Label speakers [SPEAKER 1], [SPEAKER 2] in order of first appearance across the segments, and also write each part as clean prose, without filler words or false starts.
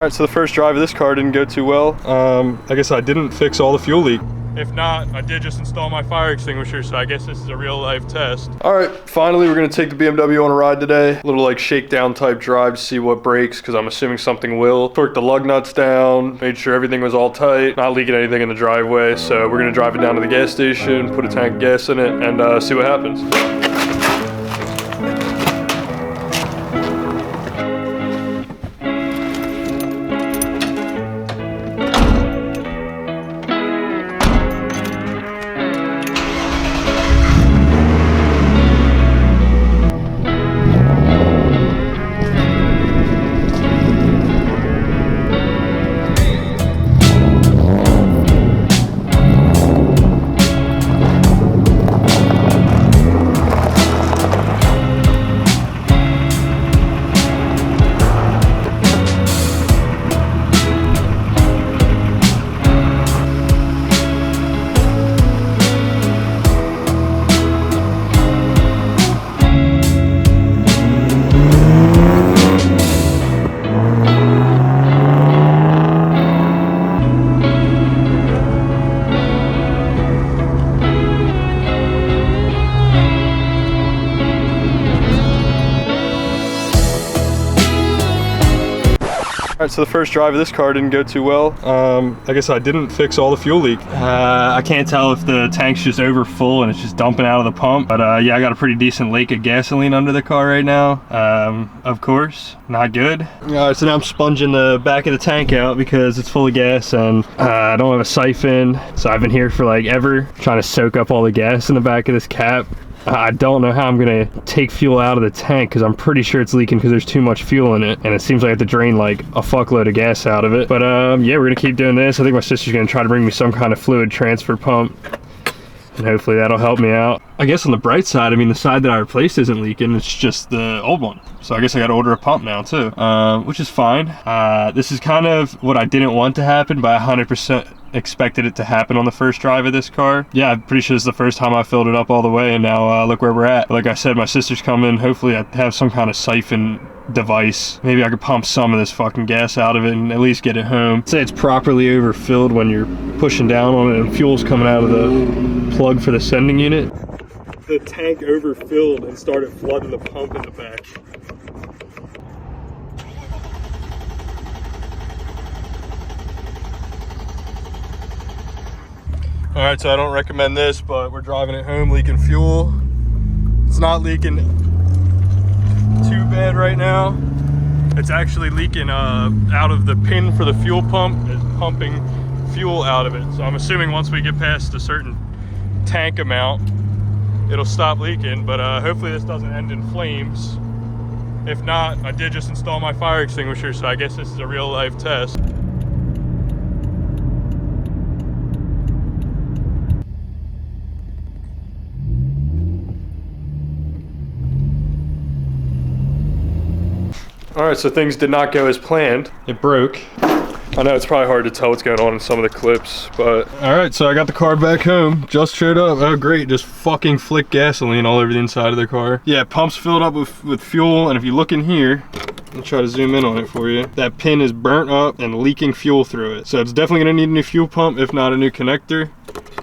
[SPEAKER 1] Alright, so the first drive of this car didn't go too well. I guess I didn't fix all the fuel leak. If not, I did just install my fire extinguisher, so I guess this is a real life test. Alright, finally we're gonna take the BMW on a ride today. A little like shakedown type drive to see what breaks, because I'm assuming something will. Torqued the lug nuts down, made sure everything was all tight, not leaking anything in the driveway. So we're gonna drive it down to the gas station, put a tank of gas in it, and see what happens. Alright, so the first drive of this car didn't go too well. I guess I didn't fix all the fuel leak. I can't tell if the tank's just over full and it's just dumping out of the pump. But yeah, I got a pretty decent lake of gasoline under the car right now. Of course, not good. Alright, so now I'm sponging the back of the tank out because it's full of gas and I don't have a siphon. So I've been here for like ever, trying to soak up all the gas in the back of this cap. I don't know how I'm gonna take fuel out of the tank because I'm pretty sure it's leaking because there's too much fuel in it, and it seems like I have to drain like a fuckload of gas out of it. But yeah, we're gonna keep doing this. I think my sister's gonna try to bring me some kind of fluid transfer pump, and hopefully that'll help me out. I guess on the bright side, I mean, the side that I replaced isn't leaking, it's just the old one. So I guess I gotta order a pump now too, which is fine. This is kind of what I didn't want to happen, but 100% expected it to happen on the first drive of this car. Yeah, I'm pretty sure this is the first time I filled it up all the way, and now look where we're at. Like I said, my sister's coming. Hopefully I have some kind of siphon device. Maybe I could pump some of this fucking gas out of it and at least get it home. Say it's properly overfilled when you're pushing down on it and fuel's coming out of the plug for the sending unit. The tank overfilled and started flooding the pump in the back. All right, so I don't recommend this, but we're driving it home, leaking fuel. It's not leaking too bad right now. It's actually leaking out of the pin for the fuel pump. It's pumping fuel out of it. So I'm assuming once we get past a certain tank amount, it'll stop leaking, but hopefully this doesn't end in flames. If not, I did just install my fire extinguisher, so I guess this is a real life test. Alright, so things did not go as planned. It broke. I know it's probably hard to tell what's going on in some of the clips, but... Alright, so I got the car back home. Just showed up. Oh great, just fucking flick gasoline all over the inside of the car. Yeah, pump's filled up with fuel, and if you look in here, I'll try to zoom in on it for you. That pin is burnt up and leaking fuel through it. So it's definitely gonna need a new fuel pump, if not a new connector.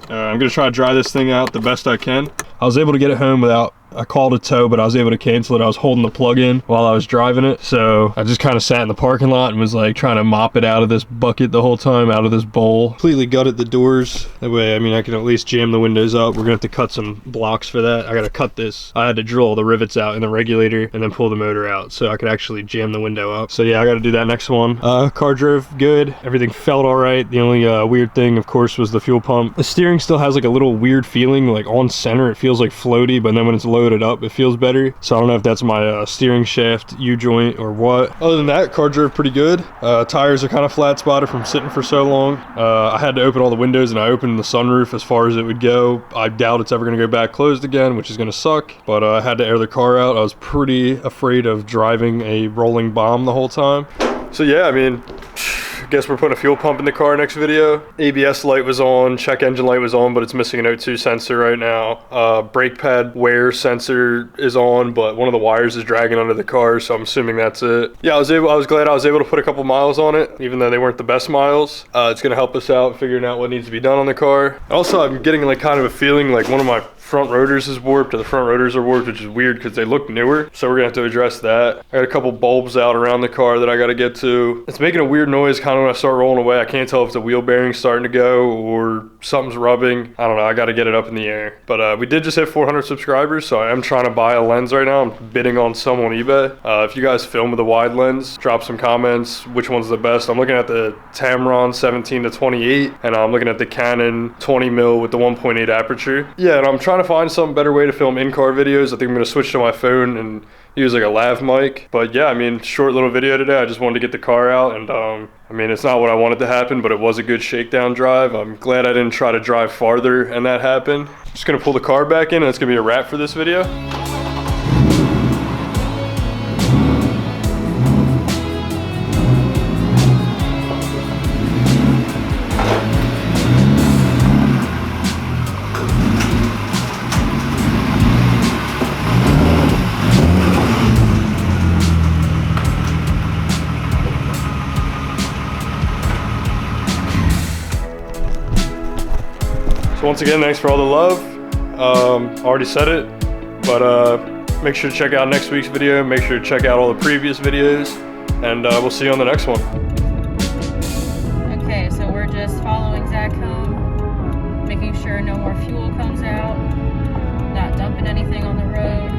[SPEAKER 1] I'm gonna try to dry this thing out the best I can. I was able to get it home without, I called a tow, but I was able to cancel it. I was holding the plug in while I was driving it. So I just kind of sat in the parking lot and was like trying to mop it out of this bucket the whole time, out of this bowl. Completely gutted the doors. That way, I mean, I can at least jam the windows up. We're gonna have to cut some blocks for that. I gotta cut this. I had to drill the rivets out in the regulator and then pull the motor out so I could actually jam the window up. So yeah, I gotta do that next one. Car drove good. Everything felt all right. The only weird thing, of course, was the fuel pump. The steering still has like a little weird feeling, like on center, it feels like floaty, but then when it's loaded up, it feels better. So I don't know if that's my steering shaft U-joint or what. Other than that, car drove pretty good. Tires are kind of flat spotted from sitting for so long. I had to open all the windows and I opened the sunroof as far as it would go. I doubt it's ever gonna go back closed again, which is gonna suck, but I had to air the car out. I was pretty afraid of driving a rolling bomb the whole time. So yeah, I mean, Guess we're putting a fuel pump in the car next video. ABS light was on, check engine light was on, but it's missing an O2 sensor right now. Brake pad wear sensor is on, but one of the wires is dragging under the car, so I'm assuming that's it. Yeah, I was glad I was able to put a couple miles on it, even though they weren't the best miles. It's gonna help us out figuring out what needs to be done on the car. Also, I'm getting like kind of a feeling like one of my front rotors is warped, or the front rotors are warped, which is weird because they look newer. So we're gonna have to address that. I got a couple bulbs out around the car that I gotta get to. It's making a weird noise kind of when I start rolling away. I can't tell if the wheel bearing's starting to go or something's rubbing. I don't know, I gotta get it up in the air. But we did just hit 400 subscribers, so I am trying to buy a lens right now. I'm bidding on some on eBay. If you guys film with a wide lens, drop some comments, which one's the best. I'm looking at the Tamron 17-28, and I'm looking at the Canon 20mm with the 1.8 aperture. Yeah, and I'm trying to find some better way to film in-car videos. I think I'm gonna switch to my phone and use like a lav mic. But yeah, I mean, short little video today. I just wanted to get the car out, and I mean, it's not what I wanted to happen, but it was a good shakedown drive. I'm glad I didn't try to drive farther and that happened. Just gonna pull the car back in, and it's gonna be a wrap for this video. So once again, thanks for all the love. Already said it, but make sure to check out next week's video. Make sure to check out all the previous videos, and we'll see you on the next one.
[SPEAKER 2] Okay, so we're just following Zach home, making sure no more fuel comes out, not dumping anything on the road.